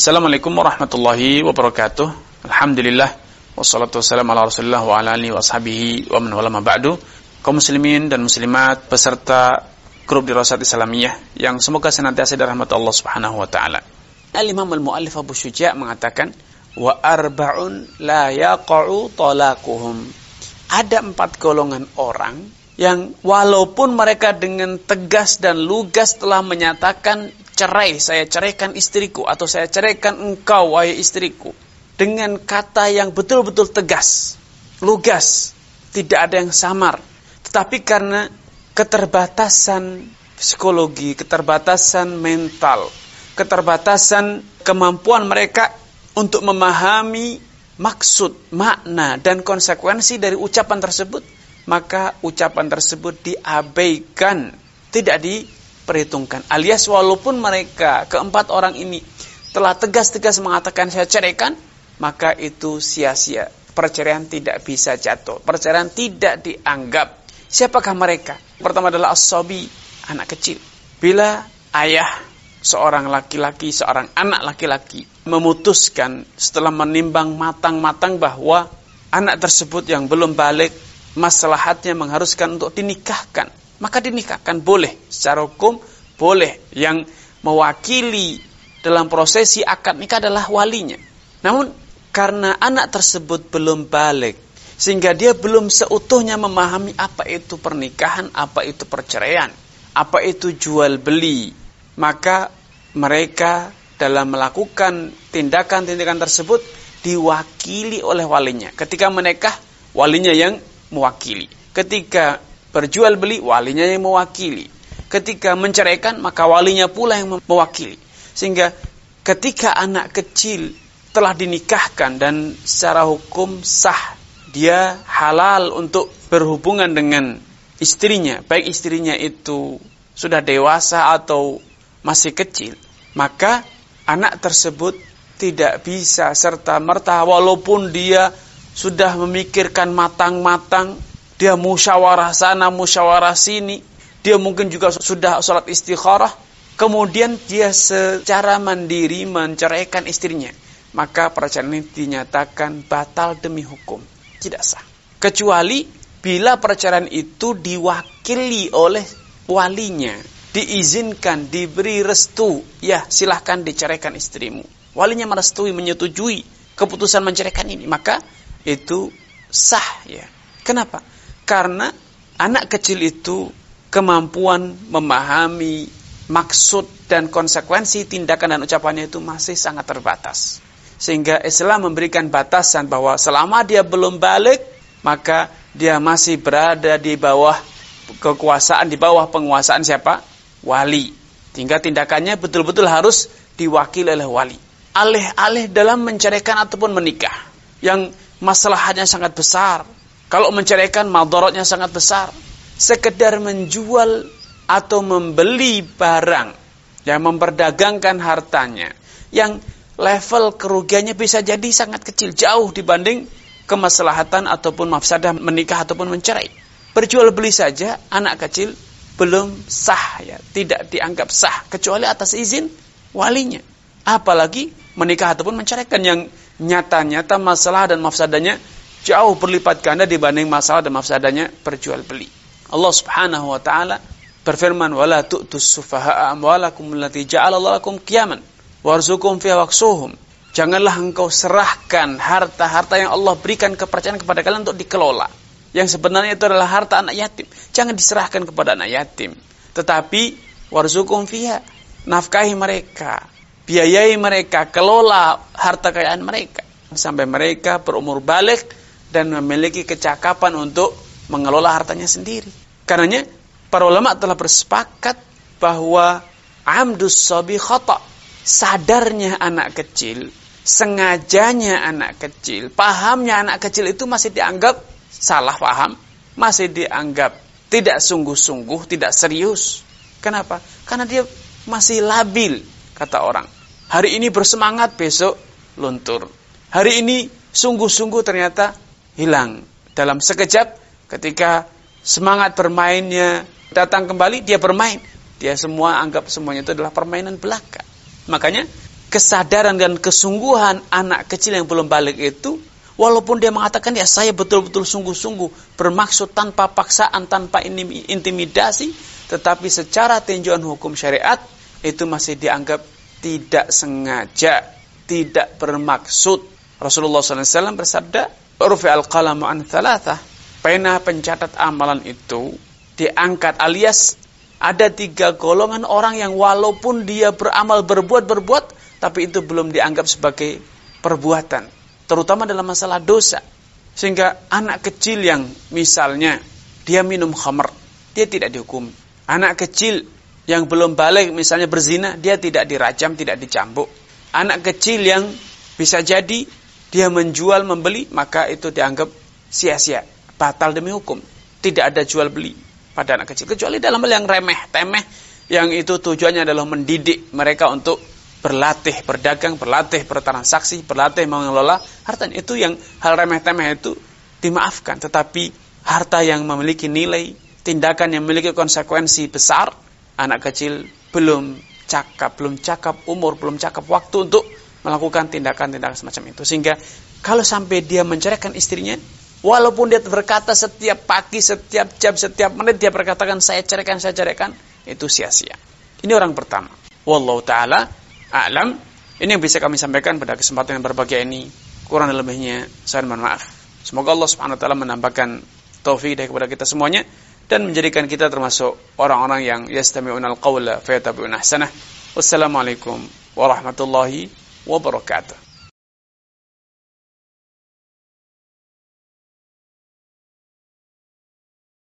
Assalamualaikum warahmatullahi wabarakatuh. Alhamdulillah wassalatu wassalamu ala Rasulillah wa ala alihi wa ashabihi wa man wala ma ba'du. Kaum muslimin dan muslimat peserta grup Dirasat Islamiyah yang semoga senantiasa dirahmati Allah Subhanahu wa taala. Al-Imam al-Muallif Abu Syuja' mengatakan wa arba'un la yaqa'u talaquhum. Ada 4 golongan orang yang walaupun mereka dengan tegas dan lugas telah menyatakan cerai, saya ceraikan istriku, atau saya ceraikan engkau wahai istriku, dengan kata yang betul-betul tegas, lugas, tidak ada yang samar. Tetapi karena keterbatasan psikologi, keterbatasan mental, keterbatasan kemampuan mereka untuk memahami maksud, makna, dan konsekuensi dari ucapan tersebut, maka ucapan tersebut diabaikan, tidak diperhitungkan. Alias walaupun mereka keempat orang ini telah tegas-tegas mengatakan saya ceraikan, maka itu sia-sia. Perceraian tidak bisa jatuh. Perceraian tidak dianggap. Siapakah mereka? Pertama adalah as-sabi, anak kecil. Bila ayah seorang laki-laki, seorang anak laki-laki memutuskan setelah menimbang matang-matang bahwa anak tersebut yang belum balik maslahatnya mengharuskan untuk dinikahkan, maka dinikahkan, boleh secara hukum, boleh. Yang mewakili dalam prosesi akad nikah adalah walinya. Namun karena anak tersebut belum balik, sehingga dia belum seutuhnya memahami apa itu pernikahan, apa itu perceraian, apa itu jual beli, maka mereka dalam melakukan tindakan-tindakan tersebut diwakili oleh walinya. Ketika menikah, walinya yang mewakili. Ketika berjual beli, walinya yang mewakili. Ketika menceraikan, maka walinya pula yang mewakili. Sehingga ketika anak kecil telah dinikahkan dan secara hukum sah, dia halal untuk berhubungan dengan istrinya, baik istrinya itu sudah dewasa atau masih kecil, maka anak tersebut tidak bisa serta-merta walaupun dia sudah memikirkan matang-matang, dia musyawarah sana, musyawarah sini, dia mungkin juga sudah sholat istikharah, kemudian dia secara mandiri menceraikan istrinya, maka perceraian ini dinyatakan batal demi hukum, tidak sah. Kecuali bila perceraian itu diwakili oleh walinya, diizinkan, diberi restu, ya silahkan diceraikan istrimu. Walinya merestui, menyetujui keputusan menceraikan ini, maka itu sah, ya. Kenapa? Karena anak kecil itu kemampuan memahami maksud dan konsekuensi tindakan dan ucapannya itu masih sangat terbatas. Sehingga Islam memberikan batasan bahwa selama dia belum balik, maka dia masih berada di bawah kekuasaan, di bawah penguasaan siapa? Wali. Sehingga tindakannya betul-betul harus diwakili oleh wali. Alih-alih dalam menceraikan ataupun menikah, yang masalahnya sangat besar. Kalau menceraikan, madaratnya sangat besar. Sekedar menjual atau membeli barang, yang memperdagangkan hartanya, yang level kerugiannya bisa jadi sangat kecil, jauh dibanding kemaslahatan ataupun mafsadah menikah ataupun mencerai. Berjual beli saja anak kecil belum sah, ya, tidak dianggap sah kecuali atas izin walinya. Apalagi menikah ataupun menceraikan yang nyata-nyata masalah dan mafsadahnya jauh berlipat ganda dibanding masalah dan mafsadahnya berjual beli. Allah Subhanahu wa taala berfirman, "Wala tu'tus sufaha'a amwalakum allati ja'alallahu lakum qiyaman warzuqhum fiha waqsuhum." Janganlah engkau serahkan harta-harta yang Allah berikan kepercayaan kepada kalian untuk dikelola, yang sebenarnya itu adalah harta anak yatim. Jangan diserahkan kepada anak yatim, tetapi warzuqhum fiha, nafkahi mereka, biayai mereka, kelola harta kekayaan mereka sampai mereka berumur balik dan memiliki kecakapan untuk mengelola hartanya sendiri. Karenanya para ulama telah bersepakat bahwa amdus sabi khata, sadarnya anak kecil, sengajanya anak kecil, pahamnya anak kecil itu masih dianggap salah paham, masih dianggap tidak sungguh-sungguh, tidak serius. Kenapa? Karena dia masih labil, kata orang. Hari ini bersemangat, besok luntur. Hari ini sungguh-sungguh, ternyata hilang. Dalam sekejap, ketika semangat bermainnya datang kembali, dia bermain. Dia semua anggap semuanya itu adalah permainan belaka. Makanya kesadaran dan kesungguhan anak kecil yang belum balik itu, walaupun dia mengatakan ya saya betul-betul sungguh-sungguh bermaksud tanpa paksaan, tanpa intimidasi, tetapi secara tinjauan hukum syariat itu masih dianggap tidak sengaja, tidak bermaksud. Rasulullah SAW bersabda, "Rufi'al qalamu an thalathah." Pena pencatat amalan itu diangkat, alias ada 3 golongan orang yang walaupun dia beramal berbuat, tapi itu belum dianggap sebagai perbuatan, terutama dalam masalah dosa. Sehingga anak kecil yang misalnya dia minum khamr, dia tidak dihukum. Anak kecil yang belum balik misalnya berzina, dia tidak dirajam, tidak dicambuk. Anak kecil yang bisa jadi dia menjual, membeli, maka itu dianggap sia-sia, batal demi hukum. Tidak ada jual beli pada anak kecil, kecuali dalam hal yang remeh-temeh, yang itu tujuannya adalah mendidik mereka untuk berlatih berdagang, berlatih bertransaksi, berlatih mengelola hartanya. Itu yang hal remeh-temeh itu dimaafkan. Tetapi harta yang memiliki nilai, tindakan yang memiliki konsekuensi besar, anak kecil belum cakap umur, belum cakap waktu untuk melakukan tindakan-tindakan semacam itu. Sehingga kalau sampai dia menceraikan istrinya, walaupun dia berkata setiap pagi, setiap jam, setiap menit dia berkatakan saya ceraikan, itu sia-sia. Ini orang pertama. Wallahu ta'ala a'lam. Ini yang bisa kami sampaikan pada kesempatan yang berbahagia ini. Kurang lebihnya saya mohon maaf. Semoga Allah Subhanahu wa taala menambahkan taufik kepada kita semuanya dan menjadikan kita termasuk orang-orang yang yastami'unal qawla fayattabi'una ahsanah. Wassalamualaikum warahmatullahi wabarakatuh.